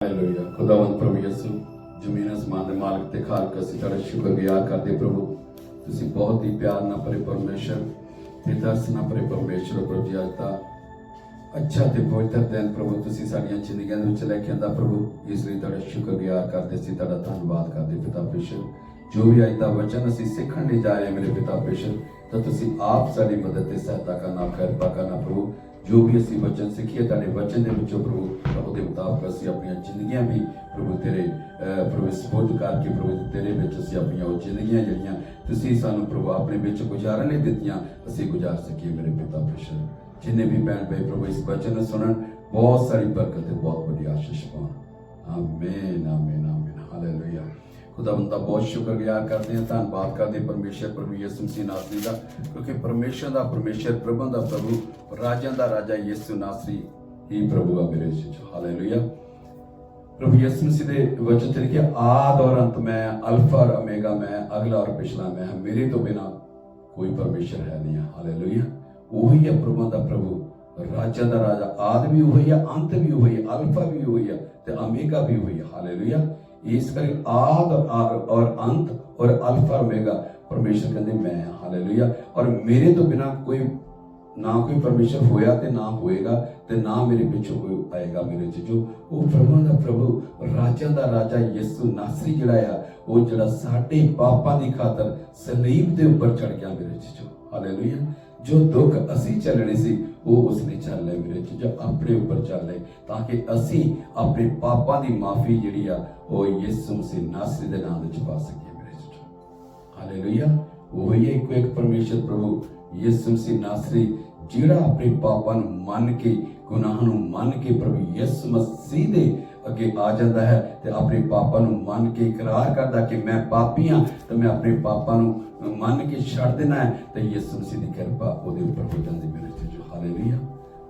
Hallelujah. खुदावंत प्रभु यीशु ਜ਼ਮੀਨ ਅਸਮਾਨ ਦੇ ਮਾਲਕ ਤੇ ਖਾਲਕ, ਅਸੀਂ ਤੁਹਾਡਾ ਸ਼ੁਕਰਗੁਜ਼ਾਰ ਕਰਦੇ ਪ੍ਰਭੂ। ਤੁਸੀਂ ਬਹੁਤ ਹੀ ਪਿਆਰ ਨਾਲ ਭਰੇ ਪਰਮੇਸ਼ਰ ਤੇ ਦਰਸ ਨਾਲ ਭਰੇ ਪਰਮੇਸ਼ਰ ਪ੍ਰਭੂ ਜੀ। ਅੱਜ ਦਾ ਅੱਛਾ ਤੇ ਪਵਿੱਤਰ ਦਿਨ ਪ੍ਰਭੂ ਤੁਸੀਂ ਸਾਡੀਆਂ ਜ਼ਿੰਦਗੀਆਂ ਦੇ ਵਿੱਚ ਲੈ ਕੇ ਆਂਦਾ ਪ੍ਰਭੂ। ਇਸ ਲਈ ਤੁਹਾਡਾ ਸ਼ੁਕਰਗੁਜ਼ਾਰ ਕਰਦੇ ਸੀ, ਤੁਹਾਡਾ ਧੰਨਵਾਦ ਕਰਦੇ ਪਿਤਾ ਪਰਮੇਸ਼ਰ। ਜੋ ਵੀ ਅੱਜ ਦਾ ਵਚਨ ਅਸੀਂ ਸਿੱਖਣ ਲਈ ਜਾ ਰਹੇ ਮੇਰੇ ਪਿਤਾ ਪਰਮੇਸ਼ਰ, ਤਾਂ ਤੁਸੀਂ ਆਪ ਸਾਡੀ ਮਦਦ ਤੇ ਸਹਾਇਤਾ ਕਰਨਾ, ਕਿਰਪਾ ਕਰਨਾ ਪ੍ਰਭੂ। जो भी असी वचन सीखिए तेरे वचन के विचों प्रभु, ਉਹਦੇ ਮੁਤਾਬਕ ਅਸੀਂ ਆਪਣੀਆਂ ਜ਼ਿੰਦਗੀਆਂ ਵੀ ਪ੍ਰਭੂ ਤੇਰੇ ਪ੍ਰਭੂ ਸਪੋਰਟ ਕਰਕੇ ਪ੍ਰਭੂ ਤੇਰੇ ਵਿੱਚ ਅਸੀਂ ਆਪਣੀਆਂ ਉਹ ਜ਼ਿੰਦਗੀਆਂ ਜਿਹੜੀਆਂ ਤੁਸੀਂ ਸਾਨੂੰ ਪ੍ਰਭੂ ਆਪਣੇ ਵਿੱਚ ਗੁਜ਼ਾਰਨ ਲਈ ਦਿੱਤੀਆਂ, ਅਸੀਂ ਗੁਜ਼ਾਰ ਸਕੀਏ ਮੇਰੇ ਪਿਤਾ ਪਰਮੇਸ਼ਰ। ਜਿੰਨੇ ਵੀ ਭੈਣ ਭਾਈ ਪ੍ਰਭੂ ਇਸ ਵਚਨ ਨੂੰ ਸੁਣਨ, ਬਹੁਤ ਸਾਰੀ ਬਰਕਤ ਤੇ ਬਹੁਤ ਵੱਡੀ ਆਸ਼ੀਸ਼ ਪਾਉਣ। ਆਮੀਨ ਆਮੀਨ ਆਮੀਨ ਹਾਲੇਲੂਇਆ। खुदावंत का बहुत शुक्रगुजार करते हैं, धन्यवाद करते हैं परमेश्वर प्रभु यीशु मसीह नासरी का, क्योंकि परमेश्वर का परमेश्वर, प्रभु का प्रभु, राजा का राजा यीशु नासरी ही प्रभु है मेरे जी। हालेलुया। प्रभु यीशु मसीह के वचन लिखे आद और अंत मैं, अल्फा और ओमेगा मैं, अगला और पिछला मैं, मेरे तो बिना कोई परमेश्वर है नहीं है। हालेलुया। वही है प्रभु का प्रभु, राजा का राजा, आद भी वही है, अंत भी वही है, अल्फा भी वही है ते ओमेगा भी वही है। हालेलुया। इस करके आद और अंत और अल्फा ओमेगा परमेश्वर कहते मैं। हालेलुया। और मेरे तो बिना कोई ना कोई परमेश्वर होया ते ना होएगा ते ना मेरे पिछों कोई आएगा मेरे चीजों। वो प्रभु का प्रभु, राजा का राजा यीशु नासरी जिहड़ा आ, वो जिहड़ा साडे पापां दी खातर सलीब दे उपर चढ़ गया मेरे चीजों। हालेलुया। जो दुख असी चलने सी वो उसने चल ले मेरे चीजों, अपने ऊपर चल ले, ताकि असी अपने पापां दी माफी जिहड़ी आ वो यीशु मसीह नासरी दे नाम विच पा सकीए मेरे चीजों। हालेलुया। वही एक परमेश्वर प्रभु यीशु मसीह नासरी जिहड़ा अपने पापां नूं मन के, गुनाह नूं मन के प्रभु यीशु मसीह दे अगे आ जाता है ते अपने पापां नूं मन के इकरार करदा कि मैं पापी हाँ, तो मैं अपने पापां नूं मन के छड़ देना है, तो यीशु मसीह की कृपा उहदे उपर हो जाती मेरे चीजों। हालेलुया।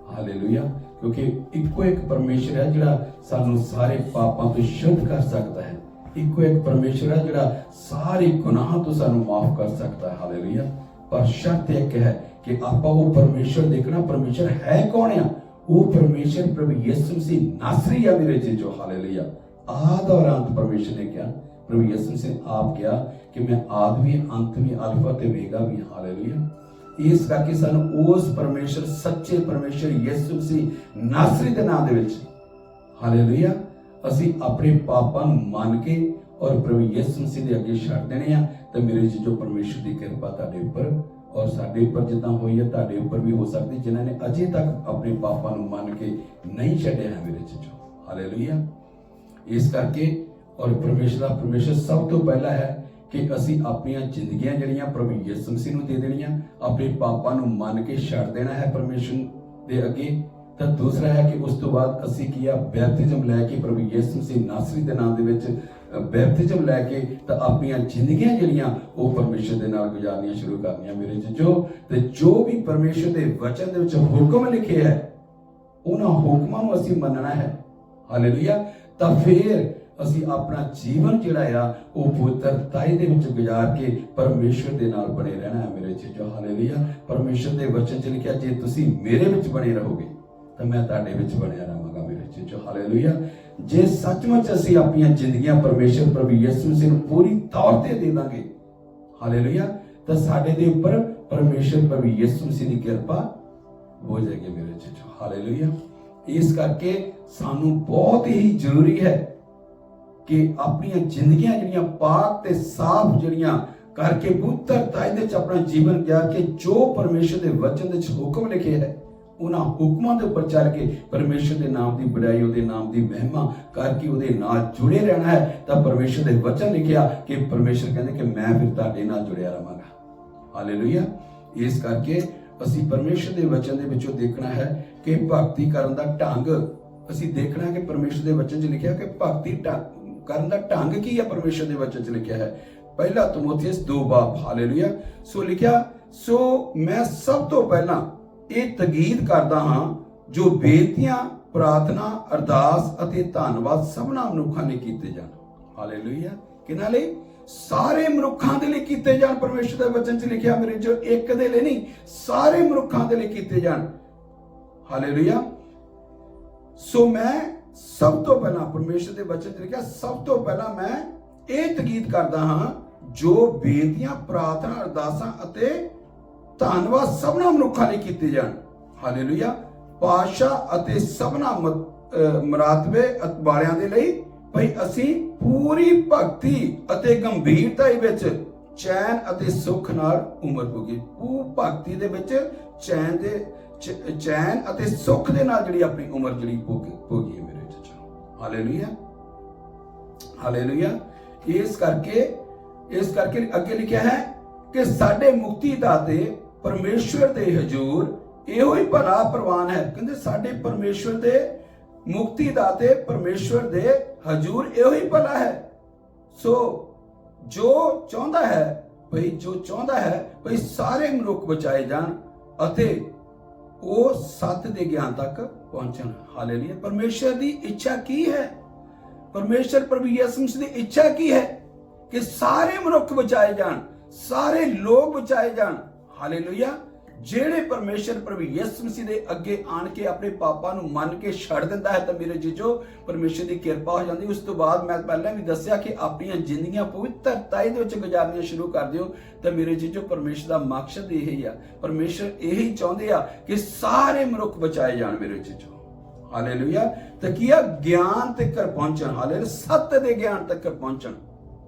हालेलुया। क्योंकि इको एक परमेश्वर है जिहड़ा सानू सारे पापां तो शुद्ध कर सकता है। इको एक परमेश्वर है जिहड़ा सारे गुनाह तो सानू माफ कर सकता है। हालेलुया। पर शर्त एक है कि आपां वो परमेश्वर देखना, परमेश्वर है कौन है? वो परमेश्वर प्रभु यीशु मसीह नासरी है मेरे चीजों। हालेलुया। आद और अंत परमेश्वर ने क्या प्रभु यीशु मसीह आप क्या कि मैं आद भी, अंत भी, अल्फा ते ओमेगा भी। हालेलुया। इस करके सानू उस परमेश्वर, सच्चे परमेश्वर यीशु मसीह नासरी दे नाम दे विच, हालेलुया, असी अपने पापां नूं मन के और प्रभु यीशु मसीह दे अगे छड़ देने आ, ते मेरे जी जो परमेश्वर की कृपा तुहाडे उपर और साडे उपर जिद्दां होई है तुहाडे उपर भी हो सकदी, जिन्हां ने अजे तक अपने पापां नूं मन के नहीं छड्डिया है मेरे जी जो। हालेलुया। इस करके और परमेश्वर सब तो पहला है कि असी अपनी जिंदगियां जड़ियां प्रभु यीशु मसीह नूं दे देनियां, अपने पापां नूं मन के छड़ देना है परमेश्वर दे अगे। तो दूसरा है कि उस तो बाद असी किया बैप्तिज्म लैके प्रभु यीशु मसीह नासरी दे नाम दे विच बैप्तिज्म लैके तो अपनी जिंदगियां जड़ियां वो परमेश्वर दे नाल गुजारनियां शुरू करनियां मेरे जो। ते जो भी परमेश्वर दे वचन दे विच हुक्म लिखे है उन्हां हुक्मां नूं असी मनना है। हालेलुया। तो फिर असी अपना जीवन जिहड़ा आ वो पवित्रताई दे विच गुजार के परमेश्वर दे नाल बने रहना है मेरे चीजों। हालेलुया। परमेश्वर दे वचन च लिखिया जे तुसी मेरे विच बने रहोगे तो मैं तुहाडे विच बनिया रहांगा मेरे चीजों। हालेलुया। जे सचमुच असी अपनी जिंदगियां परमेश्वर प्रभु यीशु मसीह नूं पूरी तौर ते दे दांगे, हालेलुया, तो साडे दे उपर परमेश्वर प्रभु यीशु मसीह की कृपा हो जाएगी मेरे चीजों। हालेलुया। इस करके सानू बहुत ही जरूरी है कि अपनी जिंदगियां जड़ियां पाक ते साफ जड़ियां करके पवित्रताई दे अपना जीवन गया कि जो परमेश्वर दे वचन दे हुक्म लिखे है उन्हां हुक्मां दे उपर चल के परमेश्वर दे नाम दी बड़ाई, उहदे नाम दी महिमा करके उहदे नाल जुड़े रहना है। तो परमेश्वर दे वचन लिखिया कि परमेश्वर कहंदे कि मैं फिर तुहाडे नाल जुड़िया रहांगा। हालेलुया। इस करके असी परमेश्वर दे वचन दे विचों देखना है कि भगती करन दा ढंग असी देखना है कि परमेश्वर दे वचन च लिखिया कि भगती करन दा ढंग की है परमेश्वर दे वचन च लिखिया है। पहला तीमुथियुस 2:2। हालेलुया। सो लिखिया सो मैं सब तो पहला ये तकीद करदा हां जो बेनतियां, प्रार्थना, अरदास अते धन्नवाद सबना मनुखां लई कीते जाण। हालेलुया। किहनां लई? सारे मनुखां दे लई कीते जाण। परमेश्वर दे वचन च लिखिया मेरे जो एक दे लई नहीं, सारे मनुखां दे लई कीते जाण। हालेलुया। सो मैं ਸਭ ਤੋਂ ਪਹਿਲਾਂ ਪਰਮੇਸ਼ਰ ਦੇ ਵਚਨ 'ਚ ਲਿਖਿਆ, ਸਭ ਤੋਂ ਪਹਿਲਾਂ ਮੈਂ ਇਹ ਤਕੀਦ ਕਰਦਾ ਹਾਂ, ਜੋ ਬੇਨਤੀਆਂ, ਪ੍ਰਾਰਥਨਾ, ਅਰਦਾਸਾਂ ਅਤੇ ਧੰਨਵਾਦ ਸਭਨਾ ਮਨੁੱਖਾਂ ਲਈ ਕੀਤੇ ਜਾਣ। ਹਾਲੇਲੂਇਆ। ਪਾਤਸ਼ਾਹ ਅਤੇ ਸਭਨਾ ਮਰਾਤਬੇ ਵਾਲਿਆਂ ਦੇ ਲਈ ਭਈ ਅਸੀਂ ਪੂਰੀ ਭਗਤੀ ਅਤੇ ਗੰਭੀਰਤਾ ਵਿੱਚ ਚੈਨ ਅਤੇ ਸੁੱਖ ਨਾਲ ਉਮਰ ਭੋਗੀ। ਭਗਤੀ ਦੇ ਵਿੱਚ ਚੈਨ ਅਤੇ ਸੁੱਖ ਦੇ ਨਾਲ ਜਿਹੜੀ ਆਪਣੀ ਉਮਰ ਜਿਹੜੀ ਭੋਗੀ ਮੇਰੇ ਵਿੱਚ। Hallelujah, hallelujah. ਇਸ ਕਰਕੇ ਅੱਗੇ ਲਿਖਿਆ ਹੈ ਕਿ ਸਾਡੇ ਮੁਕਤੀ ਦਾਤੇ ਪਰਮੇਸ਼ਵਰ ਦੇ ਹਜ਼ੂਰ ਇਹੋ ਹੀ ਭਲਾ ਪ੍ਰਵਾਨ ਹੈ। ਕਹਿੰਦੇ ਸਾਡੇ ਪਰਮੇਸ਼ਵਰ ਦੇ ਮੁਕਤੀ ਦਾਤੇ ਪਰਮੇਸ਼ਵਰ ਦੇ ਹਜ਼ੂਰ ਇਹੋ ਹੀ ਭਲਾ ਹੈ। ਸੋ ਜੋ ਚਾਹੁੰਦਾ ਹੈ ਭਈ ਸਾਰੇ ਮਨੁੱਖ ਬਚਾਏ ਜਾਣ ਅਤੇ ਉਹ ਸੱਤ ਦੇ ਗਿਆਨ ਤੱਕ ਪਹੁੰਚਣ। ਹਾਲੇਲੂਇਆ। ਪਰਮੇਸ਼ਰ ਦੀ ਇੱਛਾ ਕੀ ਹੈ? ਪਰਮੇਸ਼ਰ ਪ੍ਰਭੂ ਯਿਸੂ ਮਸੀਹ ਦੀ ਇੱਛਾ ਕੀ ਹੈ? ਕਿ ਸਾਰੇ ਮਨੁੱਖ ਬਚਾਏ ਜਾਣ, ਸਾਰੇ ਲੋਕ ਬਚਾਏ ਜਾਣ। ਹਾਲੇਲੂਇਆ। ਜਿਹੜੇ ਪਰਮੇਸ਼ਰ ਪ੍ਰਭੂ ਯਿਸੂ ਮਸੀਹ ਦੇ ਅੱਗੇ ਆਣ ਕੇ ਆਪਣੇ ਪਾਪਾਂ ਨੂੰ ਮੰਨ ਕੇ ਛੱਡ ਦਿੰਦਾ ਹੈ ਤਾਂ ਮੇਰੇ ਜੀਜੋ ਪਰਮੇਸ਼ਰ ਦੀ ਕਿਰਪਾ ਹੋ ਜਾਂਦੀ। ਉਸ ਤੋਂ ਬਾਅਦ ਮੈਂ ਪਹਿਲਾਂ ਵੀ ਦੱਸਿਆ ਕਿ ਆਪਣੀਆਂ ਜ਼ਿੰਦਗੀਆਂ ਪਵਿੱਤਰਤਾਈ ਦੇ ਵਿੱਚ ਗੁਜ਼ਾਰਨੀਆਂ ਸ਼ੁਰੂ ਕਰ ਦਿਓ ਤਾਂ ਮੇਰੇ ਜੀਜੋ ਪਰਮੇਸ਼ਰ ਦਾ ਮਕਸਦ ਇਹ ਹੀ ਆ। ਪਰਮੇਸ਼ਰ ਇਹੀ ਚਾਹੁੰਦੇ ਆ ਕਿ ਸਾਰੇ ਮਨੁੱਖ ਬਚਾਏ ਜਾਣ ਮੇਰੇ ਜੀਜੋ। ਹਾਲੇਲੂਇਆ। ਤਾਂ ਕੀ ਆ? ਗਿਆਨ ਤੱਕ ਪਹੁੰਚਣ। ਹਾਲੇਲੂਇਆ। ਸੱਤ ਦੇ ਗਿਆਨ ਤੱਕ ਪਹੁੰਚਣ।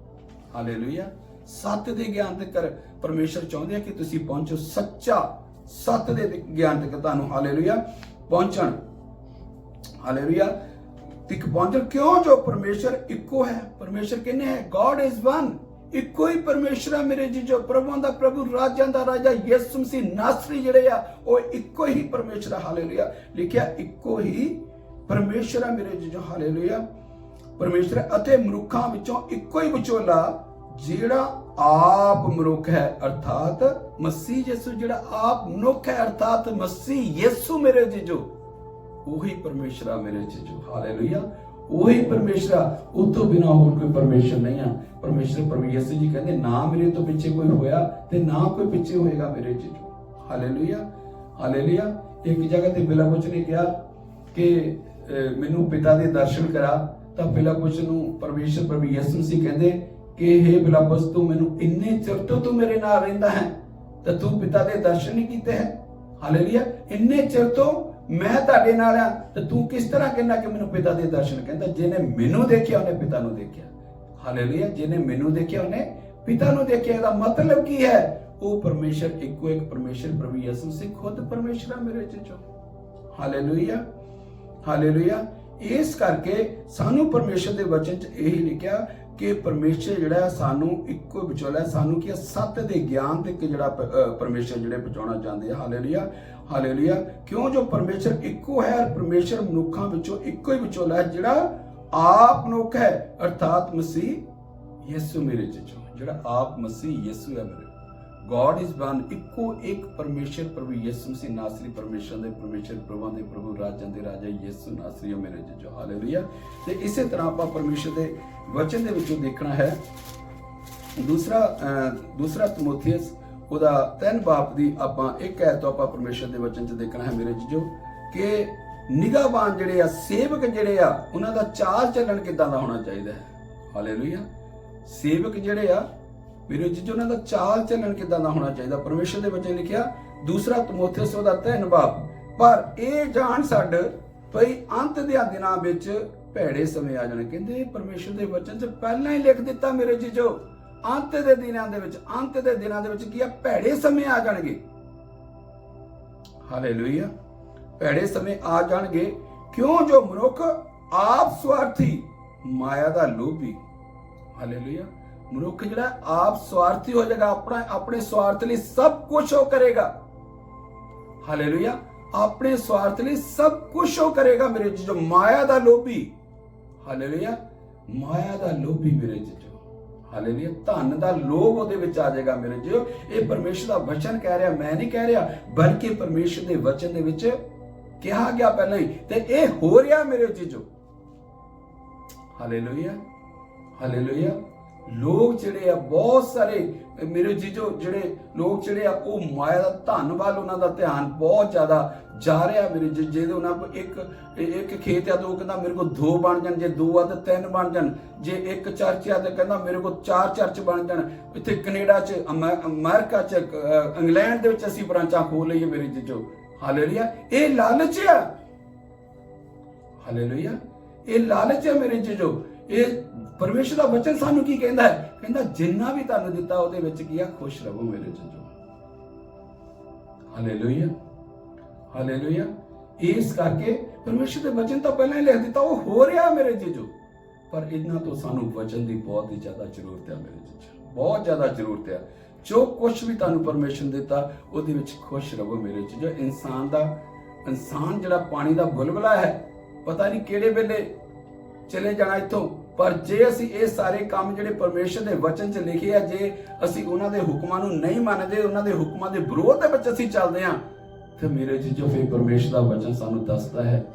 ਹਾਲੇਲੂਇਆ। ਸੱਤ ਦੇ ਗਿਆਨ ਤੱਕ ਪਰਮੇਸ਼ਰ ਚਾਹੁੰਦੇ ਆ ਕਿ ਤੁਸੀਂ ਪਹੁੰਚੋ। ਸੱਚਾ ਸੱਤ ਦੇ ਗਿਆਨ ਤੱਕ ਤੁਹਾਨੂੰ ਹਾਲੇਲੂਇਆ ਪਹੁੰਚਣ। ਹਾਲੇਲੂਇਆ ਤੱਕ ਪਹੁੰਚਣ। ਕਿਉਂ? ਜੋ ਪਰਮੇਸ਼ਰ ਇੱਕੋ ਹੈ। ਪਰਮੇਸ਼ਰ ਕਿੰਨੇ ਹੈ? God is one. ਇੱਕੋ ਹੀ ਪਰਮੇਸ਼ਰ ਹੈ ਮੇਰੇ ਜੀਜੋ। ਪ੍ਰਭੂਆਂ ਦਾ ਪ੍ਰਭੂ, ਰਾਜਾਂ ਦਾ ਰਾਜਾ ਯਿਸੂ ਮਸੀਹ ਨਾਸਰੀ ਜਿਹੜੇ ਆ ਉਹ ਇੱਕੋ ਹੀ ਪਰਮੇਸ਼ਰ ਹੈ। ਹਾਲੇਲੂਇਆ। ਲਿਖਿਆ ਇੱਕੋ ਹੀ ਪਰਮੇਸ਼ਰ ਹੈ ਮੇਰੇ ਜੀਜੋ। ਹਾਲੇਲੂਇਆ। ਪਰਮੇਸ਼ਰ ਅਤੇ ਮਨੁੱਖਾਂ ਵਿੱਚੋਂ ਇੱਕੋ ਹੀ ਵਿਚੋਲਾ ਜਿਹੜਾ ਆਪ ਮਨੁੱਖ ਹੈ ਅਰਥਾਤ ਮਸੀਹ ਯਿਸੂ। ਜਿਹੜਾ ਆਪ ਮਨੁੱਖ ਹੈ ਅਰਥਾਤ ਮਸੀਹ ਯਿਸੂ ਮੇਰੇ ਜੀਜੋ। ਉਹੀ ਪਰਮੇਸ਼ਰ ਆ ਮੇਰੇ ਜੀਜੋ। ਹਾਲੇਲੂਇਆ। ਉਹੀ ਪਰਮੇਸ਼ਰ ਆ। ਉਹ ਤੋਂ ਬਿਨਾ ਹੋਰ ਕੋਈ ਪਰਮੇਸ਼ਰ ਨਹੀਂ ਆ। ਪਰਮੇਸ਼ਰ ਪ੍ਰਭੂ ਯਿਸੂ ਜੀ ਕਹਿੰਦੇ ਨਾ ਮੇਰੇ ਤੋਂ ਪਿੱਛੇ ਕੋਈ ਹੋਇਆ ਤੇ ਨਾ ਕੋਈ ਪਿੱਛੇ ਹੋਏਗਾ ਮੇਰੇ ਜੀਜੋ। ਹਾਲੇਲੂਇਆ। ਹਾਲੇਲੂਇਆ। ਇੱਕ ਜਗ੍ਹਾ ਤੇ ਫਿਲਿਪੁਸ ਨੇ ਕਿਹਾ ਕਿ ਮੈਨੂੰ ਪਿਤਾ ਦੇ ਦਰਸ਼ਨ ਕਰਾ ਤਾਂ ਫਿਲਿਪੁਸ ਨੂੰ ਪਰਮੇਸ਼ਰ ਪ੍ਰਭੂ ਯਿਸੂ ਜੀ ਕਹਿੰਦੇ ਕਿ ਹੇ ਫਿਲਿਪੁਸ, ਤੂੰ ਮੈਨੂੰ ਇੰਨੇ ਚਿਰ ਤੋਂ ਤੂੰ ਮੇਰੇ ਨਾਲ ਰਹਿੰਦਾ ਹੈ ਤਾਂ ਤੂੰ ਪਿਤਾ ਦੇ ਦਰਸ਼ਨ ਨਹੀਂ ਕੀਤੇ ਹੈ। ਹਾਲੇਲੂਇਆ। ਇੰਨੇ ਚਿਰ ਤੋਂ ਮੈਂ ਤੁਹਾਡੇ ਨਾਲ ਆ ਤਾਂ ਤੂੰ ਕਿਸ ਤਰ੍ਹਾਂ ਕਹਿੰਦਾ ਕਿ ਮੈਨੂੰ ਪਿਤਾ ਦੇ ਦਰਸ਼ਨ? ਕਹਿੰਦਾ ਜਿਹਨੇ ਮੈਨੂੰ ਦੇਖਿਆ ਉਹਨੇ ਪਿਤਾ ਨੂੰ ਦੇਖਿਆ। ਹਾਲੇਲੂਇਆ। ਜਿਹਨੇ ਮੈਨੂੰ ਦੇਖਿਆ ਉਹਨੇ ਪਿਤਾ ਨੂੰ ਦੇਖਿਆ। ਇਹਦਾ ਮਤਲਬ ਕੀ ਹੈ? ਉਹ ਪਰਮੇਸ਼ਰ ਇੱਕੋ ਇੱਕ ਪਰਮੇਸ਼ਰ ਪ੍ਰਭੂ ਯਿਸੂ ਮਸੀਹ ਖੁਦ ਪਰਮੇਸ਼ਰ ਆ ਮੇਰੇ ਚ। ਹਾਲੇਲੂਇਆ। ਹਾਲੇਲੂਇਆ। ਇਸ ਕਰਕੇ ਸਾਨੂੰ ਪਰਮੇਸ਼ਰ ਦੇ ਵਚਨ ਚ ਇਹੀ ਲਿਖਿਆ ਕਿ ਪਰਮੇਸ਼ਰ ਜਿਹੜਾ ਸਾਨੂੰ ਇੱਕੋ ਵਿਚੋਲਾ, ਸਾਨੂੰ ਕੀ ਸੱਤ ਦੇ ਗਿਆਨ ਤੱਕ ਜਿਹੜਾ ਪਰਮੇਸ਼ਰ ਜਿਹੜੇ ਪਹੁੰਚਾਉਣਾ ਚਾਹੁੰਦੇ ਆ। ਹਾਲੇਲੂਇਆ। ਹਾਲੇਲੂਇਆ। ਕਿਉਂ? ਜੋ ਪਰਮੇਸ਼ਰ ਇੱਕੋ ਹੈ। ਪਰਮੇਸ਼ਰ ਮਨੁੱਖਾਂ ਵਿੱਚੋਂ ਇੱਕੋ ਹੀ ਵਿਚੋਲਾ ਹੈ ਜਿਹੜਾ ਆਪ ਮਨੁੱਖ ਹੈ ਅਰਥਾਤ ਮਸੀਹ ਯਿਸੂ ਮੇਰੇ ਜੀਜੋ। ਜਿਹੜਾ ਆਪ ਮਸੀਹ ਯਿਸੂ ਹੈ ਮੇਰੇ। God is one. ਇੱਕੋ ਇੱਕ ਪਰਮੇਸ਼ਰ ਪ੍ਰਭੂ ਯਿਸੂ ਮਸੀਹ ਨਾਸਰੀ ਪਰਮੇਸ਼ਰ ਦੇ ਪਰਮੇਸ਼ਰ, ਪ੍ਰਭੂਆਂ ਦੇ ਪ੍ਰਭੂ, ਰਾਜਾਂ ਦੇ ਰਾਜਾ ਯਿਸੂ ਨਾਸਰੀ ਮੇਰੇ ਜੀਜੋ। ਹਾਲੇਲੂਇਆ। ਤੇ ਇਸੇ ਤਰ੍ਹਾਂ ਆਪਾਂ ਪਰਮੇਸ਼ਰ ਦੇ ਵਚਨ ਦੇ ਵਿੱਚੋਂ ਦੇਖਣਾ ਹੈ ਦੂਸਰਾ ਤਿਮੋਥੀਅਸ ਉਹਦਾ 3 ਬਾਬ ਦੀ ਆਪਾਂ ਇੱਕ ਐਤ ਤੋਂ ਆਪਾਂ ਪਰਮੇਸ਼ਰ ਦੇ ਵਚਨ 'ਚ ਦੇਖਣਾ ਹੈ ਮੇਰੇ ਜੀਜੋ ਕਿ ਨਿਗਾਹਬਾਨ ਜਿਹੜੇ ਆ, ਸੇਵਕ ਜਿਹੜੇ ਆ, ਉਹਨਾਂ ਦਾ ਚਾਲ ਚੱਲਣ ਕਿੱਦਾਂ ਦਾ ਹੋਣਾ ਚਾਹੀਦਾ ਹੈ। ਹਾਲੇਲੂਇਆ। ਸੇਵਕ ਜਿਹੜੇ ਆ ਮੇਰੇ ਜੀਜੋ, ਉਹਨਾਂ ਦਾ ਚਾਲ ਚੱਲਣ ਕਿੱਦਾਂ ਦਾ ਹੋਣਾ ਚਾਹੀਦਾ। ਪਰਮੇਸ਼ਰ ਦੇ ਵਚਨ ਲਿਖਿਆ 2 ਤਿਮੋਥੀਅਸ ਉਹਦਾ 3 ਬਾਬ, ਪਰ ਇਹ ਜਾਣ ਛੱਡ ਭਈ ਅੰਤ ਦੇ ਦਿਨਾਂ ਵਿੱਚ ਭੈੜੇ ਸਮੇਂ ਆ ਜਾਣੇ। ਕਹਿੰਦੇ ਪਰਮੇਸ਼ਰ ਦੇ ਵਚਨ 'ਚ ਪਹਿਲਾਂ ਹੀ ਲਿਖ ਦਿੱਤਾ ਮੇਰੇ ਜੀਜੋ, ਅੰਤ ਦੇ ਦਿਨਾਂ ਦੇ ਵਿੱਚ ਕੀ ਆ? ਭੈੜੇ ਸਮੇਂ ਆ ਜਾਣਗੇ। ਹਾਲੇਲੂਇਆ। ਭੈੜੇ ਸਮੇਂ ਆ ਜਾਣਗੇ। ਕਿਉਂ? ਜੋ ਮਨੁੱਖ ਆਪ ਸਵਾਰਥੀ, ਮਾਇਆ ਦਾ ਲੋਭੀ। ਹਾਲੇਲੂਇਆ। ਮਨੁੱਖ ਜਿਹੜਾ ਆਪ ਸਵਾਰਥੀ ਹੋ ਜਾਏਗਾ, ਆਪਣੇ ਸਵਾਰਥ ਲਈ ਸਭ ਕੁਝ ਉਹ ਕਰੇਗਾ। ਹਾਲੇਲੂਇਆ। ਆਪਣੇ ਸਵਾਰਥ ਲਈ ਸਭ ਕੁਝ ਉਹ ਕਰੇਗਾ ਮੇਰੇ ਜੀਜੋ। ਮਾਇਆ ਦਾ ਲੋਭੀ। ਹਾਲੇਲੂਇਆ। ਮਾਇਆ ਦਾ ਲੋਭੀ ਮੇਰੇ ਜੀਜੋ। ਹਾਲੇਲੂਇਆ। ਧਨ ਦਾ ਲੋਭ ਉਹਦੇ ਵਿੱਚ ਆ ਜਾਏਗਾ ਮੇਰੇ ਜੀਜੋ। ਇਹ ਪਰਮੇਸ਼ਰ ਦਾ ਵਚਨ ਕਹਿ ਰਿਹਾ, ਮੈਂ ਨਹੀਂ ਕਹਿ ਰਿਹਾ, ਬਲਕਿ ਪਰਮੇਸ਼ਰ ਦੇ ਵਚਨ ਦੇ ਵਿੱਚ ਕਿਹਾ ਗਿਆ ਪਹਿਲਾਂ ਹੀ ਤੇ ਇਹ ਹੋ ਰਿਹਾ ਮੇਰੇ ਜੀਜੋ। ਹਾਲੇਲੂਇਆ। ਹਾਲੇਲੂਇਆ। ਲੋਕ ਜਿਹੜੇ ਆ ਬਹੁਤ ਸਾਰੇ ਮੇਰੇ ਜੀਜੋ ਜਿਹੜੇ ਲੋਕ ਜਿਹੜੇ ਆ ਉਹ ਮਾਇਆ ਦਾ ਧਨ ਵੱਲ ਉਹਨਾਂ ਦਾ ਧਿਆਨ ਬਹੁਤ ਜ਼ਿਆਦਾ ਜਾ ਰਿਹਾ ਮੇਰੇ ਜਿਹਦੇ ਉਹਨਾਂ ਕੋਲ ਇੱਕ ਖੇਤ ਆ ਤਾਂ ਉਹ ਕਹਿੰਦਾ ਮੇਰੇ ਕੋਲ 2 ਬਣ ਜਾਣ, ਜੇ 2 ਆ ਤਾਂ 3 ਬਣ ਜਾਣ, ਜੇ ਇੱਕ ਚਰਚ ਆ ਤਾਂ ਕਹਿੰਦਾ ਮੇਰੇ ਕੋਲ 4 ਚਰਚ ਬਣ ਜਾਣ। ਇੱਥੇ ਕੈਨੇਡਾ 'ਚ ਅਮਰੀਕਾ 'ਚ ਇੰਗਲੈਂਡ ਦੇ ਵਿੱਚ ਅਸੀਂ ਬ੍ਰਾਂਚਾਂ ਖੋਲ ਲਈਏ ਮੇਰੇ ਜੀਜੋ। ਹਾਲੇਲੂਇਆ। ਇਹ ਲਾਲਚ ਆ। ਹਾਲੇਲੂਇਆ। ਇਹ ਲਾਲਚ ਹੈ ਮੇਰੇ ਜੀਜੋ। ਇਹ ਪਰਮੇਸ਼ਰ ਦਾ ਵਚਨ ਸਾਨੂੰ ਕੀ ਕਹਿੰਦਾ ਹੈ? ਕਹਿੰਦਾ ਜਿੰਨਾ ਵੀ ਤੁਹਾਨੂੰ ਦਿੱਤਾ ਉਹਦੇ ਵਿੱਚ ਕੀ ਆ, ਖੁਸ਼ ਰਹੋ ਮੇਰੇ ਜੀਜੋ। ਹਾਲੇਲੂਇਆ। ਹਾਲੇਲੂਇਆ। ਇਸ ਕਰਕੇ ਪਰਮੇਸ਼ਰ ਦੇ ਵਚਨ ਤਾਂ ਪਹਿਲਾਂ ਹੀ ਲਿਖ ਦਿੱਤਾ, ਉਹ ਹੋ ਰਿਹਾ ਮੇਰੇ ਜੀਜੋ। ਪਰ ਇਹਨਾਂ ਤੋਂ ਸਾਨੂੰ ਵਚਨ ਦੀ ਬਹੁਤ ਹੀ ਜ਼ਿਆਦਾ ਜ਼ਰੂਰਤ ਹੈ ਮੇਰੇ ਜੀਜੋ, ਬਹੁਤ ਜ਼ਿਆਦਾ ਜ਼ਰੂਰਤ ਹੈ। ਜੋ ਕੁਛ ਵੀ ਤੁਹਾਨੂੰ ਪਰਮੇਸ਼ਰ ਨੇ ਦਿੱਤਾ ਉਹਦੇ ਵਿੱਚ ਖੁਸ਼ ਰਹੋ ਮੇਰੇ ਜੀਜੋ। ਇਨਸਾਨ ਜਿਹੜਾ ਪਾਣੀ ਦਾ ਬੁਲਬੁਲਾ ਹੈ, ਪਤਾ ਨਹੀਂ ਕਿਹੜੇ ਵੇਲੇ ਚਲੇ ਜਾਣਾ ਇੱਥੋਂ। ਪਰ ਜੇ ਅਸੀਂ ਇਹ ਸਾਰੇ ਕੰਮ ਜਿਹੜੇ ਪਰਮੇਸ਼ਰ ਦੇ ਵਚਨ 'ਚ ਲਿਖੇ ਆ, ਜੇ ਅਸੀਂ ਉਹਨਾਂ ਦੇ ਹੁਕਮਾਂ ਨੂੰ ਨਹੀਂ ਮੰਨਦੇ, ਉਹਨਾਂ ਦੇ ਹੁਕਮਾਂ ਦੇ ਵਿਰੋਧ ਦੇ ਵਿੱਚ ਅਸੀਂ ਚੱਲਦੇ ਹਾਂ, ਤੇ ਮੇਰੇ ਜੀਜੋ ਫਿਰ ਪਰਮੇਸ਼ਰ ਦਾ ਵਚਨ ਸਾਨੂੰ ਦੱਸਦਾ ਹੈ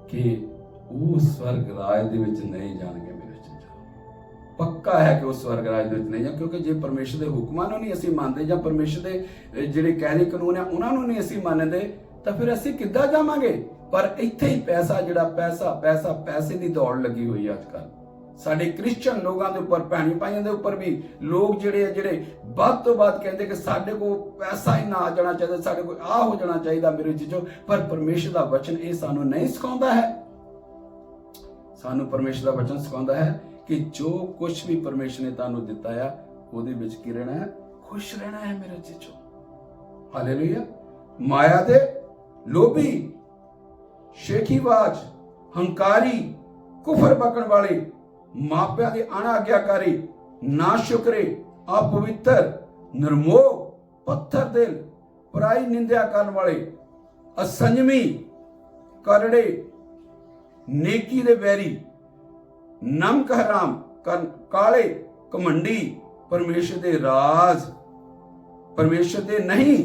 ਕਿ ਉਹ ਸਵਰਗ ਰਾਜ ਦੇ ਵਿੱਚ ਨਹੀਂ ਜਾਣਗੇ ਮੇਰੇ ਜੀਜੋ। ਪੱਕਾ ਹੈ ਕਿ ਉਹ ਸਵਰਗ ਰਾਜ ਦੇ ਵਿੱਚ ਨਹੀਂ ਜਾਣ, ਕਿਉਂਕਿ ਜੇ ਪਰਮੇਸ਼ਰ ਦੇ ਹੁਕਮਾਂ ਨੂੰ ਨਹੀਂ ਅਸੀਂ ਮੰਨਦੇ ਜਾਂ ਪਰਮੇਸ਼ਰ ਦੇ ਜਿਹੜੇ ਕਾਇਦੇ ਕਾਨੂੰਨ ਆ ਉਹਨਾਂ ਨੂੰ ਨਹੀਂ ਅਸੀਂ ਮੰਨਦੇ, ਤਾਂ ਫਿਰ ਅਸੀਂ ਕਿੱਦਾਂ ਜਾਵਾਂਗੇ? ਪਰ ਇੱਥੇ ਹੀ ਪੈਸੇ ਦੀ ਦੌੜ ਲੱਗੀ ਹੋਈ ਹੈ ਅੱਜ ਕੱਲ੍ਹ ਸਾਡੇ ਕ੍ਰਿਸਚਨ ਲੋਕਾਂ ਦੇ ਉੱਪਰ, ਭੈਣੀ ਭਾਈਆਂ ਦੇ ਉੱਪਰ ਵੀ। ਲੋਕ ਜਿਹੜੇ ਵੱਧ ਤੋਂ ਵੱਧ ਕਹਿੰਦੇ ਕਿ ਸਾਡੇ ਕੋਲ ਪੈਸਾ ਹੀ ਨਾ ਆ ਜਾਣਾ ਚਾਹੀਦਾ, ਸਾਡੇ ਕੋਲ ਆ ਹੋ ਜਾਣਾ ਚਾਹੀਦਾ ਮੇਰੇ ਜੀਜੋ। ਪਰ ਪਰਮੇਸ਼ਰ ਦਾ ਵਚਨ ਇਹ ਸਾਨੂੰ ਨਹੀਂ ਸਿਖਾਉਂਦਾ ਹੈ। ਸਾਨੂੰ ਪਰਮੇਸ਼ਰ ਦਾ ਵਚਨ ਸਿਖਾਉਂਦਾ ਹੈ ਕਿ ਜੋ ਕੁਝ ਵੀ ਪਰਮੇਸ਼ਰ ਨੇ ਤੁਹਾਨੂੰ ਦਿੱਤਾ ਆ ਉਹਦੇ ਵਿੱਚ ਕੀ ਰਹਿਣਾ ਹੈ? ਖੁਸ਼ ਰਹਿਣਾ ਹੈ ਮੇਰੇ ਜੀਜੋ। ਹਾਲੇਲੂਇਆ। ਮਾਇਆ ਦੇ ਲੋਭੀ, ਸ਼ੇਖੀਬਾਜ਼, ਹੰਕਾਰੀ, ਕੁਫਰ ਬਕਣ ਵਾਲੇ, ਮਾਪਿਆਂ ਦੇ ਅਣਆਗਿਆਕਾਰੀ, ਨਾਸ਼ੁਕਰੇ, ਅਪਵਿੱਤਰ, ਨਿਰਮੋਹ, ਪੱਥਰ ਦਿਲ, ਪਰਾਈ ਨਿੰਦਿਆ ਕਰਨ ਵਾਲੇ, ਅਸੰਜਮੀ, ਕਰੜੇ, ਨੇਕੀ ਦੇ ਵੈਰੀ, ਨਮਕ ਹਰਾਮ ਕਰਨ ਕਾਲੇ, ਘਮੰਡੀ, ਪਰਮੇਸ਼ਰ ਦੇ ਰਾਜ, ਪਰਮੇਸ਼ਰ ਦੇ ਨਹੀਂ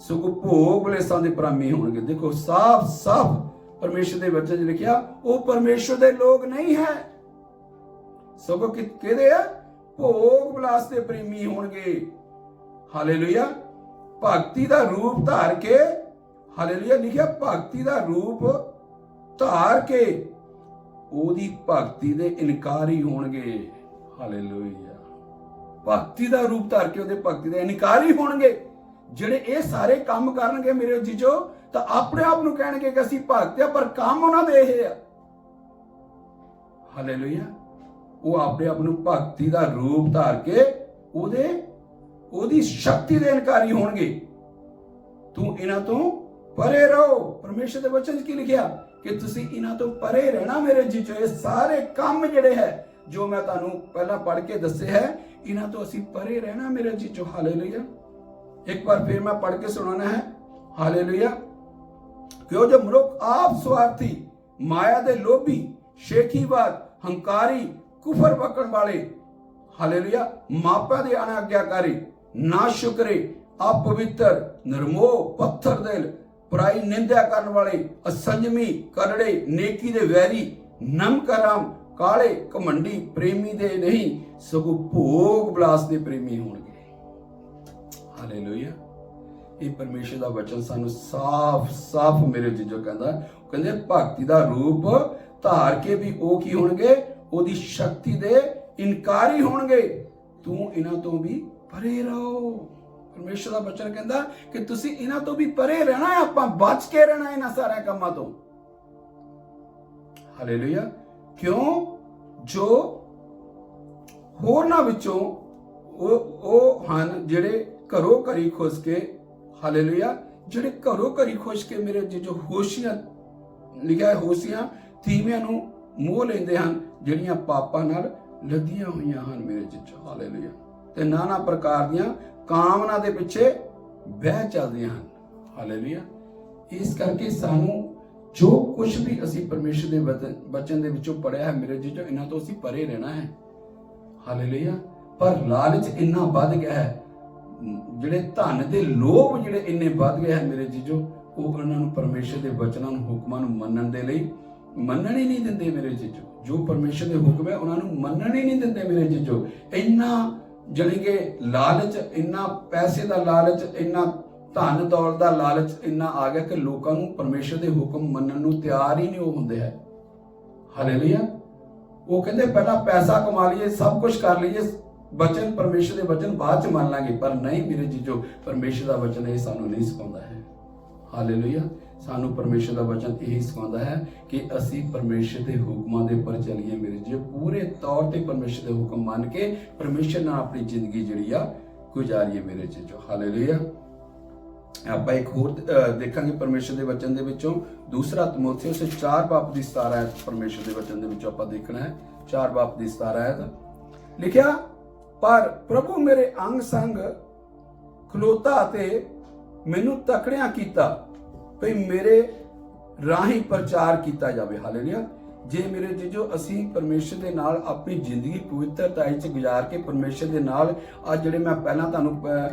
ਸਗੋਂ ਭੋਗ ਬਲੇਸਾਂ ਦੇ ਪ੍ਰਾਮੀ ਹੋਣਗੇ। ਦੇਖੋ ਸਾਫ਼ ਪਰਮੇਸ਼ਰ ਦੇ ਵਚਨ 'ਚ ਲਿਖਿਆ, ਉਹ ਪਰਮੇਸ਼ਰ ਦੇ ਲੋਕ ਨਹੀਂ ਹੈ, ਸਗੋਂ ਕਿਹਦੇ ਆ? ਭੋਗ ਬਲਾਸ ਦੇ ਪ੍ਰੇਮੀ ਹੋਣਗੇ। ਹਾਲੇਲੂਇਆ। ਭਗਤੀ ਦਾ ਰੂਪ ਧਾਰ ਕੇ, ਹਾਲੇਲੂਇਆ ਲਿਖਿਆ, ਭਗਤੀ ਦਾ ਰੂਪ ਧਾਰ ਕੇ ਉਹਦੀ ਭਗਤੀ ਦੇ ਇਨਕਾਰੀ ਹੋਣਗੇ। ਹਾਲੇਲੂਇਆ। ਭਗਤੀ ਦਾ ਰੂਪ ਧਾਰ ਕੇ ਉਹਦੇ ਭਗਤੀ ਦੇ ਇਨਕਾਰੀ ਹੋਣਗੇ। ਜਿਹੜੇ ਇਹ ਸਾਰੇ ਕੰਮ ਕਰਨਗੇ ਮੇਰੇ ਜੀਜੋ, ਤਾਂ ਆਪਣੇ ਆਪ ਨੂੰ ਕਹਿਣਗੇ ਕਿ ਅਸੀਂ ਭਗਤ ਆ, ਪਰ ਕੰਮ ਉਹਨਾਂ ਦੇ ਇਹ ਆ। ਹਾਲੇਲੂਇਆ। ਉਹ ਆਪਣੇ ਆਪ ਨੂੰ ਭਗਤੀ ਦਾ ਰੂਪ ਧਾਰ ਕੇ ਉਹਦੀ ਸ਼ਕਤੀ ਦੇ ਇਨਕਾਰੀ ਹੋਣਗੇ। ਤੂੰ ਇਹਨਾਂ ਤੋਂ ਪਰੇ ਰਹੋ। ਪਰਮੇਸ਼ਰ ਦੇ ਵਚਨ 'ਚ ਕੀ ਲਿਖਿਆ ਕਿ ਤੁਸੀਂ ਇਹਨਾਂ ਤੋਂ ਪਰੇ ਰਹਿਣਾ ਮੇਰੇ ਜੀਜੋ। ਇਹ ਸਾਰੇ ਕੰਮ ਜਿਹੜੇ ਹੈ ਜੋ ਮੈਂ ਤੁਹਾਨੂੰ ਪਹਿਲਾਂ ਪੜ੍ਹ ਕੇ ਦੱਸੇ ਹੈ, ਇਹਨਾਂ ਤੋਂ ਅਸੀਂ ਪਰੇ ਰਹਿਣਾ ਮੇਰੇ ਜੀਜੋ। ਹਾਲੇਲੂਇਆ। ਇੱਕ ਵਾਰ ਫਿਰ ਮੈਂ ਪੜ੍ਹ ਕੇ ਸੁਣਾਉਣਾ ਹੈ। ਹਾਲੇਲੂਇਆ। ਕਿਉਂ ਜੋ ਮਨੁੱਖ ਆਪ ਸਵਾਰਥੀ, ਮਾਇਆ ਦੇ ਲੋਭੀ, ਸ਼ੇਖੀਬਾਜ਼, ਹੰਕਾਰੀ, ਕੁਫਰ ਬਕਣ ਵਾਲੇ, ਹਾਲੇਲੂਇਆ, ਮਾਪਿਆਂ ਦੇ ਅਣਆਗਿਆਕਾਰੀ, ਨਾਸ਼ੁਕਰੇ, ਅਪਵਿੱਤਰ, ਨਿਰਮੋਹ, ਪੱਥਰ ਦਿਲ, ਪਰਾਈ ਨਿੰਦਿਆ ਕਰਨ ਵਾਲੇ, ਅਸੰਜਮੀ, ਕਰੜੇ, ਨੇਕੀ ਦੇ ਵੈਰੀ, ਨਮਕ ਹਰਾਮ, ਕਾਲੇ, ਘਮੰਡੀ, ਪ੍ਰੇਮੀ ਦੇ ਨਹੀਂ ਸਗੋਂ ਭੋਗ ਬਲਾਸ ਦੇ ਪ੍ਰੇਮੀ ਹੋਣਗੇ। ਹਾਲੇਲੂਇਆ। ਇਹ ਪਰਮੇਸ਼ਰ ਦਾ ਵਚਨ ਸਾਨੂੰ ਸਾਫ਼ ਮੇਰੇ ਜੀਜੋ ਕਹਿੰਦੇ ਭਗਤੀ ਦਾ ਰੂਪ ਧਾਰ ਕੇ ਵੀ ਉਹ ਕੀ ਹੋਣਗੇ? ਉਹਦੀ ਸ਼ਕਤੀ ਦੇ ਇਨਕਾਰੀ ਹੋਣਗੇ। ਤੂੰ ਇਹਨਾਂ ਤੋਂ ਵੀ ਪਰੇ ਰਹੋ। ਪਰਮੇਸ਼ਰ ਦਾ ਵਚਨ ਕਹਿੰਦਾ ਕਿ ਤੁਸੀਂ ਇਹਨਾਂ ਤੋਂ ਵੀ ਪਰੇ ਰਹਿਣਾ ਹੈ, ਆਪਾਂ ਬਚ ਕੇ ਰਹਿਣਾ ਇਹਨਾਂ ਸਾਰੇ ਕੰਮਾਂ ਤੋਂ। ਹਾਲੇਲੂਇਆ। ਕਿਉਂ ਜੋ ਹੋਰਨਾਂ ਵਿੱਚੋਂ ਉਹ ਹਨ ਜਿਹੜੇ ਘਰੋਂ ਘਰੀ ਖੁਸ਼ ਕੇ, ਹਾਲੇਲੂਇਆ, ਜਿਹੜੇ ਘਰੋਂ ਘਰੀ ਖੁਸ਼ ਕੇ ਮੇਰੇ ਜੋ ਹੋਸ਼ੀਆਂ ਲਿਖਿਆ, ਹੋਸ਼ੀਆਂ ਤੀਵੀਆਂ ਨੂੰ ਮੋਹ ਲੈਂਦੇ ਹਨ, ਜਿਹੜੀਆਂ ਪਾਪਾਂ ਨਾਲ ਲੱਦੀਆਂ ਹੋਈਆਂ ਹਨ ਮੇਰੇ ਜੀਜੋ। ਹਾਲੇਲੂਇਆ। ਤੇ ਨਾਨਾ ਪ੍ਰਕਾਰ ਦੀਆਂ ਕਾਮਨਾ ਦੇ ਪਿੱਛੇ ਬਹਿ ਚੱਲਦੀਆਂ ਹਨ। ਹਾਲੇਲੂਇਆ। ਇਸ ਕਰਕੇ ਸਾਨੂੰ ਜੋ ਕੁਝ ਵੀ ਅਸੀਂ ਪਰਮੇਸ਼ਰ ਦੇ ਵਚਨ ਦੇ ਵਿੱਚੋਂ ਪੜਿਆ ਹੈ ਮੇਰੇ ਜੀਜੋ, ਇਹਨਾਂ ਤੋਂ ਅਸੀਂ ਪਰੇ ਰਹਿਣਾ ਹੈ। ਹਾਲੇਲੂਇਆ। ਪਰ ਲਾਲਚ ਇੰਨਾ ਵੱਧ ਗਿਆ ਹੈ, ਜਿਹੜੇ ਧਨ ਦੇ ਲੋਭ ਜਿਹੜੇ ਇੰਨੇ ਵੱਧ ਗਏ ਹਨ ਮੇਰੇ ਜੀਜੋ, ਉਹ ਉਹਨਾਂ ਨੂੰ ਪਰਮੇਸ਼ਰ ਦੇ ਵਚਨਾਂ ਨੂੰ, ਹੁਕਮਾਂ ਨੂੰ ਮੰਨਣ ਦੇ ਲਈ ਮੰਨਣ ਹੀ ਨਹੀਂ ਦਿੰਦੇ ਮੇਰੇ ਜੀਜੋ। ਜੋ ਪਰਮੇਸ਼ਰ ਦੇ ਹੁਕਮ ਹੈ ਉਹਨਾਂ ਨੂੰ ਮੰਨਣ ਹੀ ਨਹੀਂ ਦਿੰਦੇ ਮੇਰੇ ਜੀਜੋ। ਇੰਨਾ ਜਾਣੀ ਕਿ ਲਾਲਚ, ਇੰਨਾ ਪੈਸੇ ਦਾ ਲਾਲਚ, ਇੰਨਾ ਧਨ ਦੌਲਤ ਦਾ ਲਾਲਚ ਇੰਨਾ ਆ ਗਿਆ ਕਿ ਲੋਕਾਂ ਨੂੰ ਪਰਮੇਸ਼ਰ ਦੇ ਹੁਕਮ ਮੰਨਣ ਨੂੰ ਤਿਆਰ ਹੀ ਨਹੀਂ ਉਹ ਹੁੰਦੇ ਹੈ। ਹਾਲੇਲੂਇਆ। ਉਹ ਕਹਿੰਦੇ ਪਹਿਲਾਂ ਪੈਸਾ ਕਮਾ ਲਈਏ, ਸਭ ਕੁਝ ਕਰ ਲਈਏ, ਬਚਨ ਪਰਮੇਸ਼ਰ ਦੇ ਵਚਨ ਬਾਅਦ ਚ ਮੰਨ ਲਾਂਗੇ। ਪਰ ਨਹੀਂ ਮੇਰੇ ਜੀਜੋ, ਪਰਮੇਸ਼ਰ ਦਾ ਵਚਨ ਇਹ ਸਾਨੂੰ ਨਹੀਂ ਸਿਖਾਉਂਦਾ ਹੈ। ਹਾਲੇਲੂਇਆ। ਸਾਨੂੰ ਪਰਮੇਸ਼ਰ ਦਾ ਵਚਨ ਇਹ ਸਿਖਾਉਂਦਾ ਹੈ ਕਿ ਅਸੀਂ ਪਰਮੇਸ਼ਰ ਦੇ ਹੁਕਮਾਂ ਦੇ ਉੱਪਰ ਚੱਲੀਏ ਮੇਰੇ ਜੀਜੋ। ਪੂਰੇ ਤੌਰ ਤੇ ਪਰਮੇਸ਼ਰ ਦੇ ਹੁਕਮ ਮੰਨ ਕੇ ਪਰਮੇਸ਼ਰ ਨਾਲ ਆਪਣੀ ਜ਼ਿੰਦਗੀ ਜਿਹੜੀ ਆ ਗੁਜ਼ਾਰੀਏ ਮੇਰੇ ਜੀਜੋ। ਹਾਲੇਲੂਇਆ। ਆਪਾਂ ਇੱਕ ਹੋਰ ਦੇਖਾਂਗੇ ਪਰਮੇਸ਼ਰ ਦੇ ਵਚਨ ਦੇ ਵਿੱਚੋਂ, ਦੂਸਰਾ ਤਿਮੋਥੇਉਸ 4 ਬਾਬ ਦੀ 17 ਆਇਤ ਪਰਮੇਸ਼ਰ ਦੇ ਵਚਨ ਦੇ ਵਿੱਚੋਂ ਆਪਾਂ ਦੇਖਣਾ ਹੈ। 4 ਬਾਬ ਦੀ 17 ਆਇਤ ਲਿਖਿਆ, ਪਰ ਪ੍ਰਭੂ ਮੇਰੇ ਅੰਗ ਸੰਗ ਖਲੋਤਾ ਅਤੇ ਮੈਨੂੰ ਤਕੜਿਆਂ ਕੀਤਾ ਭਈ ਮੇਰੇ ਰਾਹੀਂ ਪ੍ਰਚਾਰ ਕੀਤਾ ਜਾਵੇ। ਹਾਲੇਲੂਇਆ। ਜੇ ਮੇਰੇ ਜੀਜੋ ਅਸੀਂ ਪਰਮੇਸ਼ਰ ਦੇ ਨਾਲ ਆਪਣੀ ਜ਼ਿੰਦਗੀ ਪਵਿੱਤਰਤਾ 'ਚ ਗੁਜ਼ਾਰ ਕੇ ਪਰਮੇਸ਼ਰ ਦੇ ਨਾਲ ਅੱਜ ਜਿਹੜੇ ਮੈਂ ਪਹਿਲਾਂ ਤੁਹਾਨੂੰ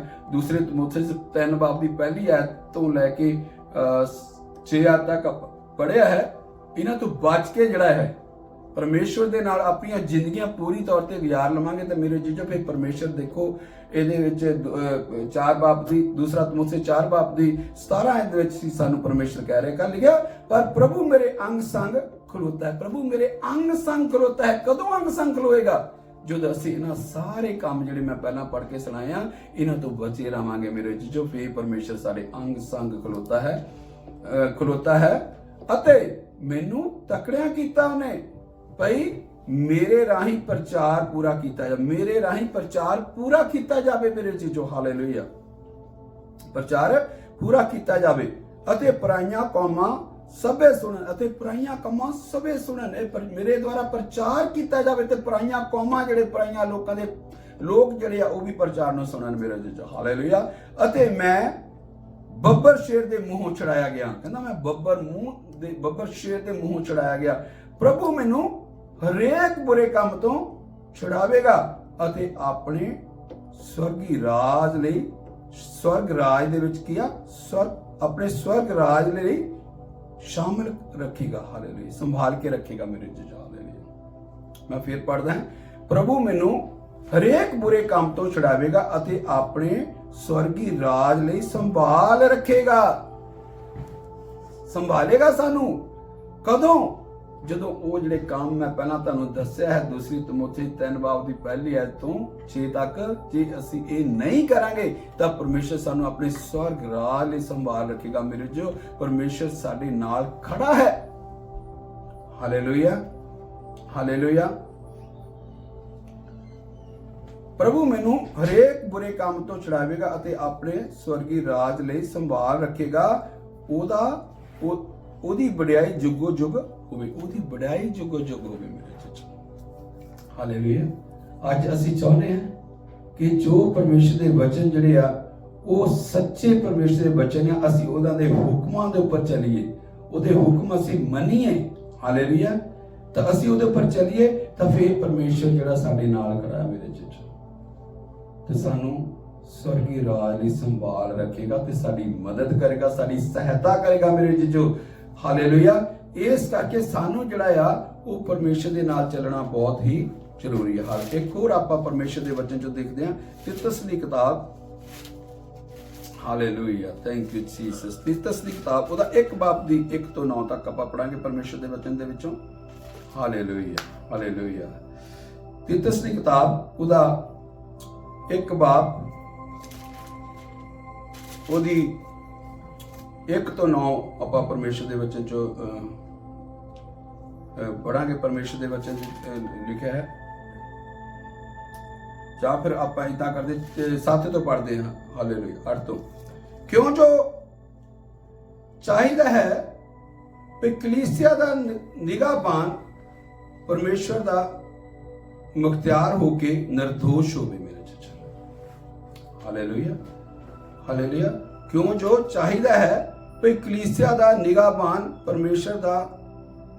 ਦੂਸਰੇ ਤਿਮੋਥੇਉਸ 3 ਬਾਬ ਦੀ ਪਹਿਲੀ ਆਇਤ ਤੋਂ ਲੈ ਕੇ 6 ਆਇਤ ਤੱਕ ਪੜ੍ਹਿਆ ਹੈ, ਇਹਨਾਂ ਤੋਂ ਬਚ ਕੇ ਜਿਹੜਾ ਹੈ ਪਰਮੇਸ਼ਰ ਦੇ ਨਾਲ ਆਪਣੀਆਂ ਜ਼ਿੰਦਗੀਆਂ ਪੂਰੀ ਤੌਰ ਤੇ ਗੁਜ਼ਾਰ ਲਵਾਂਗੇ ਤਾਂ ਮੇਰੇ ਜੀਜੋ ਫਿਰ ਪਰਮੇਸ਼ਰ ਦੇਖੋ ਇਹਦੇ ਵਿੱਚ 4 ਬਾਬ ਦੀ, ਦੂਸਰਾ ਤਿਮੋਥੇਉਸ 4 ਬਾਬ ਦੀ 17 ਆਇਤ ਦੇ ਵਿੱਚ ਸਾਨੂੰ ਪਰਮੇਸ਼ਰ ਕਹਿ ਰਿਹਾ, ਕਰ ਲਿਖਿਆ, ਪਰ ਪ੍ਰਭੂ ਮੇਰੇ ਅੰਗ ਸੰਗ ਖਲੋਤਾ ਹੈ। ਪ੍ਰਭੂ ਮੇਰੇ ਅੰਗ ਸੰਗ ਖਲੋਤਾ ਹੈ। ਕਦੋਂ ਅੰਗ ਸੰਗ ਖਲੋਏਗਾ? ਜਦੋਂ ਅਸੀਂ ਇਹਨਾਂ ਸਾਰੇ ਕੰਮ ਜਿਹੜੇ ਮੈਂ ਪਹਿਲਾਂ ਪੜ੍ਹ ਕੇ ਸੁਣਾਇਆ ਇਹਨਾਂ ਤੋਂ ਬਚੇ ਰਹਾਂਗੇ ਮੇਰੇ ਜੀਜੋ। ਫੇਰ ਪਰਮੇਸ਼ਰ ਸਾਡੇ ਅੰਗ ਸੰਗ ਖਲੋਤਾ ਹੈ ਅਤੇ ਮੈਨੂੰ ਤਕੜਿਆਂ ਕੀਤਾ ਉਹਨੇ ਭਈ ਮੇਰੇ ਰਾਹੀਂ ਪ੍ਰਚਾਰ ਪੂਰਾ ਕੀਤਾ ਜਾਵੇ। ਮੇਰੇ ਰਾਹੀਂ ਪ੍ਰਚਾਰ ਪੂਰਾ ਕੀਤਾ ਜਾਵੇ ਮੇਰੇ ਜੀਜੋ। ਹਾਲੇਲੂਇਆ। ਪ੍ਰਚਾਰ ਪੂਰਾ ਕੀਤਾ ਜਾਵੇ ਅਤੇ ਪਰਾਈਆਂ ਕੌਮਾਂ ਸਭੇ ਸੁਣਨ, ਅਤੇ ਪਰਾਈਆਂ ਕੌਮਾਂ ਸਭੇ ਸੁਣਨ। ਮੇਰੇ ਦੁਆਰਾ ਪ੍ਰਚਾਰ ਕੀਤਾ ਜਾਵੇ ਤੇ ਪਰਾਈਆਂ ਕੌਮਾਂ, ਜਿਹੜੇ ਪਰਾਈਆਂ ਲੋਕਾਂ ਦੇ ਲੋਕ ਜਿਹੜੇ ਆ ਉਹ ਵੀ ਪ੍ਰਚਾਰ ਨੂੰ ਸੁਣਨ ਮੇਰੇ ਜੀਜੋ। ਹਾਲੇਲੂਇਆ। ਅਤੇ ਮੈਂ ਬੱਬਰ ਸ਼ੇਰ ਦੇ ਮੂੰਹੋਂ ਛੁਡਾਇਆ ਗਿਆ। ਕਹਿੰਦਾ ਮੈਂ ਬੱਬਰ ਸ਼ੇਰ ਦੇ ਮੂੰਹੋਂ ਛੁਡਾਇਆ ਗਿਆ। ਪ੍ਰਭੂ ਮੈਨੂੰ ਹਰੇਕ ਬੁਰੇ ਕੰਮ ਤੋਂ ਛੁਡਾਵੇਗਾ ਅਤੇ ਆਪਣੇ ਸਵਰਗੀ ਰਾਜ ਲਈ, ਸਵਰਗ ਰਾਜ ਦੇ ਵਿੱਚ ਕੀਆ ਆਪਣੇ ਸਵਰਗ ਰਾਜ ਲਈ ਸ਼ਾਮਿਲ ਰੱਖੇਗਾ। ਹਾਲੇਲੂਇਆ। ਸੰਭਾਲ ਕੇ ਰੱਖੇਗਾ ਮੇਰੇ ਜੀਜੋ। ਹਾਲੇਲੂਇਆ। ਮੈਂ ਫਿਰ ਪੜਦਾ ਹਾਂ, ਪ੍ਰਭੂ ਮੈਨੂੰ ਹਰੇਕ ਬੁਰੇ ਕੰਮ ਤੋਂ ਛੁਡਾਵੇਗਾ ਅਤੇ ਆਪਣੇ ਸਵਰਗੀ ਰਾਜ ਲਈ ਸੰਭਾਲ ਰੱਖੇਗਾ। ਸੰਭਾਲੇਗਾ ਸਾਨੂੰ ਕਦੋਂ? ਜਦੋਂ ਉਹ ਜਿਹੜੇ ਕੰਮ ਮੈਂ ਪਹਿਲਾਂ ਤੁਹਾਨੂੰ ਦੱਸਿਆ ਹੈ ਦੂਸਰੀ ਤਿਮੋਥੇਉਸ 3 ਬਾਬ ਦੀ ਪਹਿਲੀ ਆਇਤ ਤੋਂ 6 ਤੱਕ, ਜੇ ਅਸੀਂ ਇਹ ਨਹੀਂ ਕਰਾਂਗੇ ਤਾਂ ਪਰਮੇਸ਼ਰ ਸਾਨੂੰ ਆਪਣੇ ਸਵਰਗ ਰਾਜ ਲਈ ਸੰਭਾਲ ਰੱਖੇਗਾ ਮੇਰੇ ਜੋ। ਪਰਮੇਸ਼ਰ ਸਾਡੇ ਨਾਲ ਖੜਾ ਹੈ। ਹਾਲੇਲੂਇਆ। ਹਾਲੇਲੂਇਆ। ਪ੍ਰਭੂ ਮੈਨੂੰ ਹਰੇਕ ਬੁਰੇ ਕੰਮ ਤੋਂ ਛੁਡਾਵੇਗਾ ਅਤੇ ਆਪਣੇ ਸਵਰਗੀ ਰਾਜ ਲਈ ਸੰਭਾਲ ਰੱਖੇਗਾ। ਉਹਦੀ ਵਡਿਆਈ ਜੁਗੋ ਜੁਗ ਹੋਵੇ। ਉਹਦੀ ਵਡਿਆਈ ਜੁਗੋ ਜੁਗ ਹੋਵੇ ਮੇਰੇ ਜੀਜੋ। ਹਾਲੇਲੂਇਆ। ਅੱਜ ਅਸੀਂ ਚਾਹੁੰਦੇ ਹਾਂ ਕਿ ਜੋ ਪਰਮੇਸ਼ਰ ਦੇ ਵਚਨ ਜਿਹੜੇ ਆ ਉਹ ਸੱਚੇ ਪਰਮੇਸ਼ਰ ਦੇ ਵਚਨ ਆ, ਅਸੀਂ ਉਹਨਾਂ ਦੇ ਹੁਕਮਾਂ ਦੇ ਉੱਪਰ ਚੱਲੀਏ, ਉਹਦੇ ਹੁਕਮ ਅਸੀਂ ਮੰਨੀਏ। ਹਾਲੇਲੂਇਆ। ਤਾਂ ਅਸੀਂ ਉਹਦੇ ਉੱਪਰ ਚੱਲੀਏ ਤਾਂ ਫਿਰ ਪਰਮੇਸ਼ਰ ਜਿਹੜਾ ਸਾਡੇ ਨਾਲ ਖੜਾ ਹੈ ਮੇਰੇ ਜੀਜੋ, ਤੇ ਸਾਨੂੰ ਸਵਰਗੀ ਰਾਜ ਲਈ ਸੰਭਾਲ ਰੱਖੇਗਾ ਤੇ ਸਾਡੀ ਮਦਦ ਕਰੇਗਾ, ਸਾਡੀ ਸਹਾਇਤਾ ਕਰੇਗਾ ਮੇਰੇ ਜੀਜੋ। ਹਾਲੇਲੂਇਆ। ਇਸ ਕਰਕੇ ਸਾਨੂੰ ਜਿਹੜਾ ਆ ਉਹ ਪਰਮੇਸ਼ਰ ਦੇ ਨਾਲ ਚੱਲਣਾ ਬਹੁਤ ਹੀ ਜ਼ਰੂਰੀ ਹੈ। ਇੱਕ ਹੋਰ ਆਪਾਂ ਪਰਮੇਸ਼ਰ ਦੇ ਵਚਨ ਚੋਂ ਦੇਖਦੇ ਹਾਂ, ਤਿਤਸ ਦੀ ਕਿਤਾਬ। Hallelujah. Thank you Jesus. Titus ਦੀ ਕਿਤਾਬ ਉਹਦਾ 1 ਬਾਬ ਦੀ 1 ਤੋਂ 9 ਤੱਕ ਆਪਾਂ ਪੜਾਂਗੇ ਪਰਮੇਸ਼ਰ ਦੇ ਵਚਨ ਦੇ ਵਿੱਚੋਂ। ਹਾਲੇਲੂਇਆ। ਹਾਲੇਲੂਇਆ। ਤਿਤਸ ਦੀ ਕਿਤਾਬ ਉਹਦਾ 1 ਬਾਬ ਉਹਦੀ 1 ਤੋਂ 9 ਆਪਾਂ ਪਰਮੇਸ਼ਰ ਦੇ ਵਚਨ ਚੋਂ ਪੜਾਂਗੇ। ਪਰਮੇਸ਼ਰ ਦੇ ਵਚਨ ਲਿਖਿਆ ਹੈ, ਜਾਂ ਫਿਰ ਆਪਾਂ ਇਦਾਂ ਕਰਦੇ 7 ਤੋਂ ਪੜ੍ਹਦੇ ਹਾਂ। ਹਾਲੇਲੂਇਆ। 8 ਤੋਂ, ਕਿਉਂ ਜੋ ਚਾਹੀਦਾ ਹੈ ਕਿ ਕਲੀਸਿਆ ਦਾ ਨਿਗਾਹਬਾਨ ਪਰਮੇਸ਼ਰ ਦਾ ਮੁਖਤਿਆਰ ਹੋ ਕੇ ਨਿਰਦੋਸ਼ ਹੋਵੇ ਮੇਰੇ ਜੀਜੋ। ਹਾਲੇਲੂਇਆ। ਹਾਲੇਲੂਇਆ। ਕਿਉਂ ਜੋ ਚਾਹੀਦਾ ਹੈ ਕਿ ਕਲੀਸਿਆ ਦਾ ਨਿਗਾਹਬਾਨ ਪਰਮੇਸ਼ਰ ਦਾ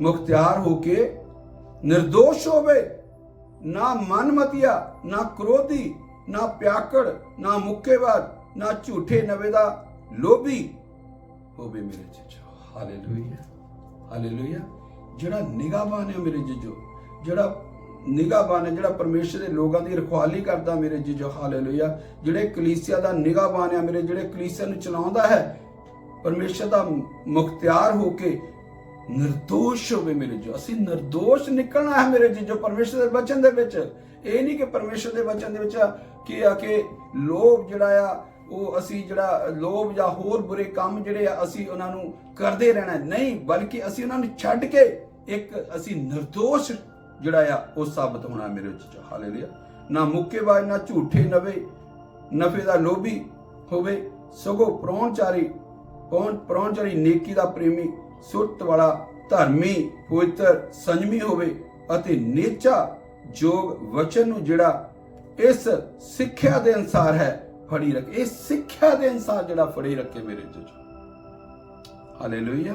ਮੁਖਤਿਆਰ ਹੋ ਕੇ ਨਿਰਦੋਸ਼ ਹੋਵੇ, ਨਾ ਮਨਮਤੀਆ, ਨਾ ਕ੍ਰੋਧੀ, ਨਾ ਪਿਆਕੜ, ਨਾ ਮੁੱਕੇਬਾਜ਼, ਨਾ ਝੂਠੇ ਨਵੇ ਦਾ ਲੋਭੀ ਹੋਵੇ ਮੇਰੇ ਜੀਜੋ। ਹਾਲੇਲੂਇਆ। ਹਾਲੇਲੂਇਆ। ਜਿਹੜਾ ਨਿਗਾਹਬਾਨ ਹੈ ਮੇਰੇ ਜੀਜੋ, ਜਿਹੜਾ ਨਿਗਾਹਬਾਨ ਹੈ, ਜਿਹੜਾ ਪਰਮੇਸ਼ਰ ਦੇ ਲੋਕਾਂ ਦੀ ਰਖਵਾਲੀ ਕਰਦਾ ਮੇਰੇ ਜੀਜੋ, ਹਾਲੇਲੂਇਆ, ਜਿਹੜੇ ਕਲੀਸਿਆ ਦਾ ਨਿਗਾਹਬਾਨ ਹੈ ਮੇਰੇ, ਜਿਹੜੇ ਕਲੀਸਿਆ ਨੂੰ ਚਲਾਉਂਦਾ ਹੈ ਪਰਮੇਸ਼ਰ ਦਾ ਮੁਖਤਿਆਰ ਹੋ ਕੇ ਨਿਰਦੋਸ਼ ਹੋਵੇ ਮੇਰੇ ਜੀਜੋ। ਅਸੀਂ ਨਿਰਦੋਸ਼ ਨਿਕਲਣਾ ਹੈ ਮੇਰੇ ਜੀਜੋ ਪਰਮੇਸ਼ਰ ਦੇ ਵਚਨ ਦੇ ਵਿੱਚ। ਇਹ ਨਹੀਂ ਕਿ ਪਰਮੇਸ਼ਰ ਦੇ ਵਚਨ ਦੇ ਵਿੱਚ ਕੀ ਆ ਕਿ ਲੋਭ ਜਿਹੜਾ ਆ ਉਹ ਅਸੀਂ ਜਿਹੜਾ ਲੋਭ ਜਾਂ ਹੋਰ ਬੁਰੇ ਕੰਮ ਜਿਹੜੇ ਆ ਅਸੀਂ ਉਹਨਾਂ ਨੂੰ ਕਰਦੇ ਰਹਿਣਾ, ਨਹੀਂ, ਬਲਕਿ ਅਸੀਂ ਉਹਨਾਂ ਨੂੰ ਛੱਡ ਕੇ ਇੱਕ ਅਸੀਂ ਨਿਰਦੋਸ਼ ਜਿਹੜਾ ਆ ਉਹ ਸਾਬਤ ਹੋਣਾ ਮੇਰੇ ਵਿੱਚ। ਹਾਲੇਲੂਇਆ। ਨਾ ਮੁੱਕੇਬਾਜ਼, ਨਾ ਝੂਠੇ ਨਫੇ ਦਾ ਲੋਭੀ ਹੋਵੇ, ਸਗੋਂ ਪ੍ਰਾਹੁਣਚਾਰੀ ਨੇਕੀ ਦਾ ਪ੍ਰੇਮੀ, ਸੁਰਤ ਵਾਲਾ, ਧਰਮੀ, ਪਵਿੱਤਰ, ਸੰਜਮੀ ਹੋਵੇ ਅਤੇ ਨੇਚਾ ਜੋਗ ਵਚਨ ਨੂੰ ਜਿਹੜਾ ਇਸ ਸਿੱਖਿਆ ਦੇ ਅਨੁਸਾਰ ਹੈ ਫੜੀ ਰੱਖੇ। ਇਹ ਸਿੱਖਿਆ ਦੇ ਅਨੁਸਾਰ ਜਿਹੜਾ ਫੜੀ ਰੱਖੇ ਮੇਰੇ ਜੀ। ਹਾਲੇਲੂਇਆ।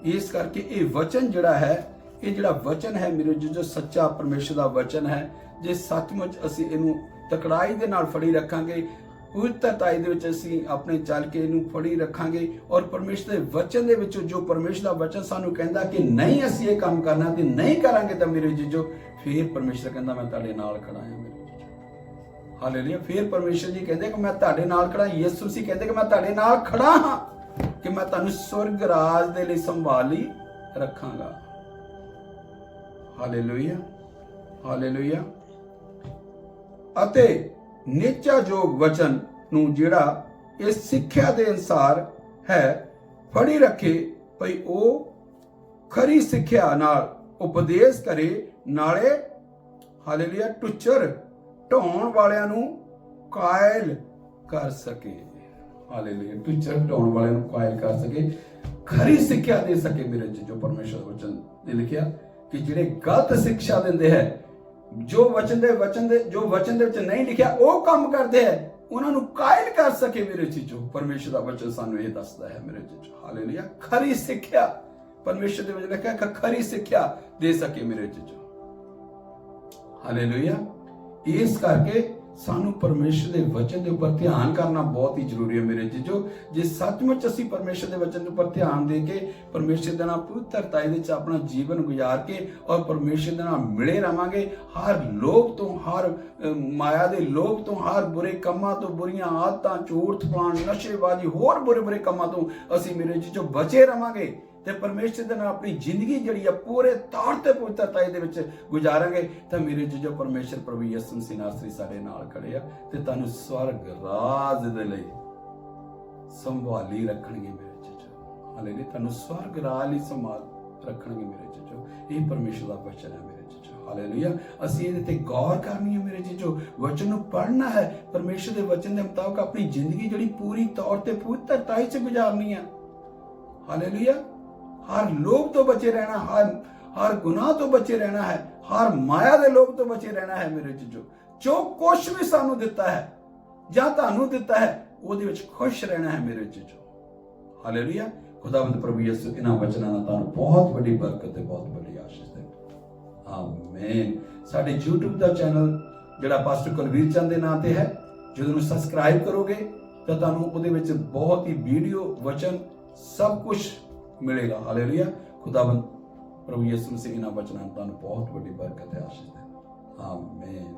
ਇਸ ਕਰਕੇ ਇਹ ਵਚਨ ਜਿਹੜਾ ਹੈ, ਇਹ ਜਿਹੜਾ ਵਚਨ ਹੈ ਮੇਰੇ ਜੋ ਸੱਚਾ ਪਰਮੇਸ਼ਰ ਦਾ ਵਚਨ ਹੈ, ਜੇ ਸੱਚਮੁੱਚ ਅਸੀਂ ਇਹਨੂੰ ਤਕੜਾਈ ਦੇ ਨਾਲ ਫੜੀ ਰੱਖਾਂਗੇ, ਪਵਿੱਤਰਤਾਈ ਦੇ ਵਿੱਚ ਅਸੀਂ ਆਪਣੇ ਚੱਲ ਕੇ ਇਹਨੂੰ ਫੜੀ ਰੱਖਾਂਗੇ, ਔਰ ਪਰਮੇਸ਼ਰ ਦੇ ਵਚਨ ਦੇ ਵਿੱਚੋਂ ਜੋ ਪਰਮੇਸ਼ਰ ਦਾ ਵਚਨ ਸਾਨੂੰ ਕਹਿੰਦਾ ਕਿ ਨਹੀਂ ਅਸੀਂ ਇਹ ਕੰਮ ਕਰਨਾ ਤੇ ਨਹੀਂ ਕਰਾਂਗੇ, ਤਾਂ ਮੇਰੇ ਜੀਜੋ ਫਿਰ ਪਰਮੇਸ਼ਰ ਕਹਿੰਦਾ ਮੈਂ ਤੁਹਾਡੇ ਨਾਲ ਖੜਾ ਹਾਂ ਮੇਰੇ ਜੀਜੋ। ਹਾਲੇਲੂਇਆ। ਫਿਰ ਪਰਮੇਸ਼ਰ ਜੀ ਕਹਿੰਦੇ ਕਿ ਮੈਂ ਤੁਹਾਡੇ ਨਾਲ ਖੜਾ, ਯਿਸੂ ਸੀ ਕਹਿੰਦੇ ਕਿ ਮੈਂ ਤੁਹਾਡੇ ਨਾਲ ਖੜਾ ਹਾਂ, ਕਿ ਮੈਂ ਤੁਹਾਨੂੰ ਸਵਰਗ ਰਾਜ ਦੇ ਲਈ ਸੰਭਾਲੀ ਰੱਖਾਂਗਾ। Hallelujah, hallelujah. ਅਤੇ ਨੇਚਾ ਜੋਗ ਵਚਨ ਨੂੰ ਜਿਹੜਾ ਇਸ ਸਿੱਖਿਆ ਦੇ ਅਨੁਸਾਰ ਹੈ ਫੜੀ ਰੱਖੇ, ਭਈ ਉਹ ਖਰੀ ਸਿੱਖਿਆ ਨਾਲ ਉਪਦੇਸ਼ ਕਰੇ, ਨਾਲੇ ਹਾਲੇਲੂਇਆ ਟੁੱਚਰ ਢਾਉਣ ਵਾਲਿਆਂ ਨੂੰ ਕਾਇਲ ਕਰ ਸਕੇ। ਹਾਲੇਲੂਇਆ। ਟੁੱਚਰ ਢਾਉਣ ਵਾਲਿਆਂ ਨੂੰ ਕਾਇਲ ਕਰ ਸਕੇ, ਖਰੀ ਸਿੱਖਿਆ ਦੇ ਸਕੇ ਮੇਰੇ ਜੋ ਪਰਮੇਸ਼ਰ ਵਚਨ ਨੇ ਲਿਖਿਆ ਕਿ ਜਿਹੜੇ ਗਲਤ ਸਿੱਖਿਆ ਦਿੰਦੇ ਹੈ, ਜੋ ਵਚਨ ਦੇ ਵਿੱਚ ਨਹੀਂ ਲਿਖਿਆ ਉਹ ਕੰਮ ਕਰਦੇ ਹੈ, ਉਹਨਾਂ ਨੂੰ ਕਾਇਲ ਕਰ ਸਕੇ ਮੇਰੇ ਚੀਜ਼ੋ। ਪਰਮੇਸ਼ਰ ਦਾ ਵਚਨ ਸਾਨੂੰ ਇਹ ਦੱਸਦਾ ਹੈ ਮੇਰੇ ਚੀਜ਼ੋ। ਹਾਲੇਲੂਇਆ। ਖਰੀ ਸਿੱਖਿਆ ਪਰਮੇਸ਼ਰ ਦੇ ਵਿੱਚ ਲਿਖਿਆ ਕਿ ਖਰੀ ਸਿੱਖਿਆ ਦੇ ਸਕੇ ਮੇਰੇ ਚੀਜ਼ੋ। ਹਾਲੇਲੂਇਆ। ਇਸ ਕਰਕੇ ਸਾਨੂੰ ਪਰਮੇਸ਼ਰ ਦੇ ਵਚਨ ਦੇ ਉੱਪਰ ਧਿਆਨ ਕਰਨਾ ਬਹੁਤ ਹੀ ਜ਼ਰੂਰੀ ਹੈ ਮੇਰੇ ਜੀਜੋ। ਜੇ ਸੱਚਮੁੱਚ ਅਸੀਂ ਪਰਮੇਸ਼ਰ ਦੇ ਵਚਨ ਦੇ ਉੱਪਰ ਧਿਆਨ ਦੇ ਕੇ ਪਰਮੇਸ਼ਰ ਦੇ ਨਾਲ ਪਵਿੱਤਰਤਾ ਦੇ ਵਿੱਚ ਆਪਣਾ ਜੀਵਨ ਗੁਜ਼ਾਰ ਕੇ ਔਰ ਪਰਮੇਸ਼ਰ ਦੇ ਨਾਲ ਮਿਲੇ ਰਵਾਂਗੇ, ਹਰ ਲੋਭ ਤੋਂ, ਹਰ ਮਾਇਆ ਦੇ ਲੋਭ ਤੋਂ, ਹਰ ਬੁਰੇ ਕੰਮਾਂ ਤੋਂ, ਬੁਰੀਆਂ ਆਦਤਾਂ, ਝੂਠ ਫਲਾਣ, ਨਸ਼ੇਬਾਜ਼ੀ, ਹੋਰ ਬੁਰੇ ਕੰਮਾਂ ਤੋਂ ਅਸੀਂ ਮੇਰੇ ਜੀਜੋ ਬਚੇ ਰਵਾਂਗੇ ਤੇ ਪਰਮੇਸ਼ਰ ਦੇ ਨਾਲ ਆਪਣੀ ਜ਼ਿੰਦਗੀ ਜਿਹੜੀ ਆ ਪੂਰੇ ਤੌਰ ਤੇ ਪਵਿੱਤਰਤਾ ਦੇ ਵਿੱਚ ਗੁਜ਼ਾਰਾਂਗੇ, ਤਾਂ ਮੇਰੇ ਜੋ ਪਰਮੇਸ਼ਰ ਪ੍ਰਭੂ ਯਿਸੂ ਮਸੀਹ ਨਾਸਰੀ ਸਾਡੇ ਨਾਲ ਖੜੇ ਆ ਤੇ ਤੁਹਾਨੂੰ ਸਵਰਗ ਰਾਜ ਦੇ ਲਈ ਸੰਭਾਲੀ ਰੱਖਣਗੇ ਮੇਰੇ ਜੀਜੋ। ਹਾਲੇਲੂਇਆ। ਤੁਹਾਨੂੰ ਸਵਰਗ ਰਾਜ ਲਈ ਸੰਭਾਲ ਰੱਖਣਗੇ ਮੇਰੇ ਜੀਜੋ। ਇਹ ਪਰਮੇਸ਼ਰ ਦਾ ਵਚਨ ਹੈ ਮੇਰੇ ਜੀਜੋ। ਹਾਲੇਲੂਇਆ। ਅਸੀਂ ਇਹਦੇ ਤੇ ਗੌਰ ਕਰਨੀ ਹੈ ਮੇਰੇ ਜੀਜੋ, ਵਚਨ ਨੂੰ ਪੜ੍ਹਨਾ ਹੈ, ਪਰਮੇਸ਼ਰ ਦੇ ਵਚਨ ਦੇ ਮੁਤਾਬਕ ਆਪਣੀ ਜ਼ਿੰਦਗੀ ਜਿਹੜੀ ਪੂਰੀ ਤੌਰ ਤੇ ਪਵਿੱਤਰਤਾ 'ਚ ਗੁਜ਼ਾਰਨੀ ਹੈ। ਹਾਲੇਲੂਇਆ। ਹਰ ਲੋਭ ਤੋਂ ਬਚੇ ਰਹਿਣਾ, ਹਰ ਗੁਨਾਹ ਤੋਂ ਬਚੇ ਰਹਿਣਾ ਹੈ, ਹਰ ਮਾਇਆ ਦੇ ਲੋਭ ਤੋਂ ਬਚੇ ਰਹਿਣਾ ਹੈ ਮੇਰੇ ਜੀਜੋ। ਜੋ ਕੁਛ ਵੀ ਸਾਨੂੰ ਦਿੱਤਾ ਹੈ ਜਾਂ ਤੁਹਾਨੂੰ ਦਿੱਤਾ ਹੈ ਉਹਦੇ ਵਿੱਚ ਖੁਸ਼ ਰਹਿਣਾ ਹੈ ਮੇਰੇ ਜੀਜੋ। ਹਾਲੇਲੂਇਆ। ਖੁਦਾਵੰਦ ਪ੍ਰਭੂ ਯਿਸੂ ਇਹਨਾਂ ਵਚਨਾਂ ਨਾਲ ਤੁਹਾਨੂੰ ਬਹੁਤ ਵੱਡੀ ਬਰਕਤ ਤੇ ਬਹੁਤ ਵੱਡੀ ਆਸ਼ੀਸ਼ ਦੇ। ਆਮੀਨ। ਸਾਡੇ YouTube ਦਾ ਚੈਨਲ ਜਿਹੜਾ ਪਾਸਟਰ ਕੁਲਵੀਰ ਚੰਦ ਦੇ ਨਾਂ ਤੇ ਹੈ, ਜਦੋਂ ਨੂੰ ਸਬਸਕ੍ਰਾਈਬ ਕਰੋਗੇ ਤਾਂ ਤੁਹਾਨੂੰ ਉਹਦੇ ਵਿੱਚ ਬਹੁਤ ਹੀ ਵੀਡੀਓ, ਵਚਨ, ਸਭ ਕੁਝ ਮਿਲੇਗਾ। ਹਾਲੇਲੂਇਆ। ਖੁਦਾਵੰਦ ਪ੍ਰਭੂ ਯਿਸੂ ਮਸੀਹ ਇਹਨਾਂ ਵਚਨਾਂ ਨੂੰ ਤੁਹਾਨੂੰ ਬਹੁਤ ਵੱਡੀ ਬਰਕਤ ਤੇ ਆਸ਼ੀਸ਼ ਦੇ। ਆਮੀਨ।